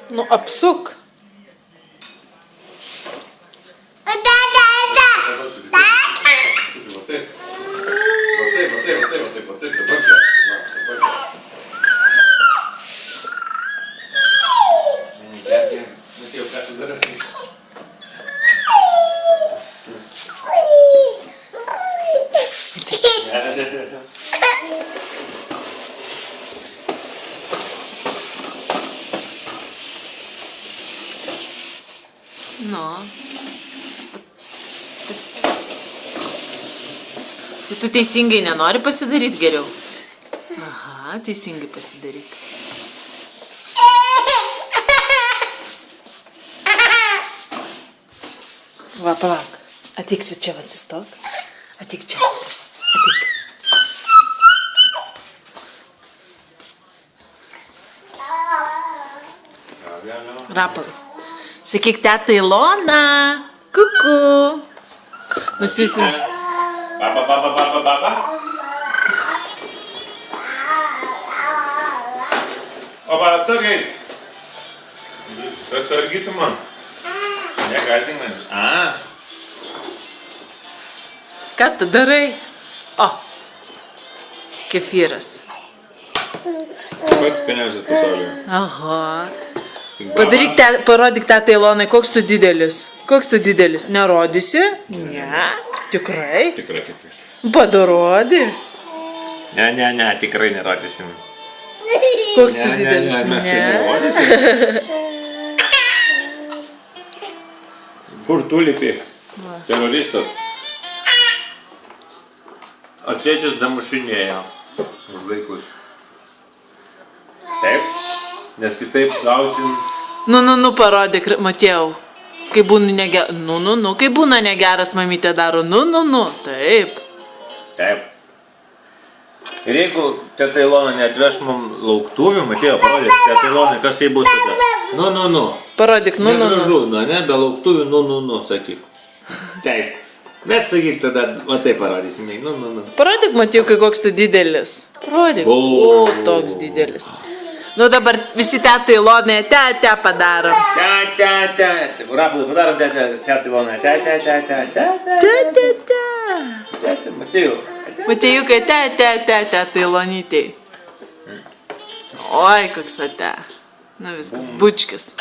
Nu, apsuk. Nu. Tu teisingai nenori pasidaryti geriau? Aha, teisingai pasidaryk. Va, palauk. Ateik čia, atsistok. Ateik čia. Ateik. Rapolai. Sakyk, teta Ilona. Kuku. Nusiusim. Baba. Oba, atsargiai. Atsargytų man. Negąsdink man. Ką tu darai? O. Kefyras. Pats skaniausias pasaulyje. Aha. Parodyk tetai Ilonai, koks tu didelis. Koks tu didelis? Nerodysi? Ne. Tikrai? Tikrai kefyras. Padarodi. Ne, tikrai nerodysim. Koks tu didelis? Mes tai nerodysim. Kur tu lipi? Teroristas. Atsėdžias damušinėjo už vaikus. Taip? Nes kitaip gausim... Nu, parodyk, Matėjau. Kai būna negeras... Kai būna negeras, mamytė daro. Taip. Taip. Ir jeigu teta Ilona neatveš mum lauktuvių, Matėjau, parodyk, teta Ilona, kas jai bus tada? Nu. Parodyk, Negražu, ne, be lauktuvių, sakyk. Taip. Mes sakyk tada, va taip parodysime. Parodyk, Matėjau, koks tu didelis. Parodyk. O, toks didelis. Nu dabar visi tetai Ilonai te padarom. Te. Rapolai, padarom teta Ilonai. Te. Matėjau. Matėjau, kai te Ilonytei. Oi, koks ate. Na viskas, bučkis.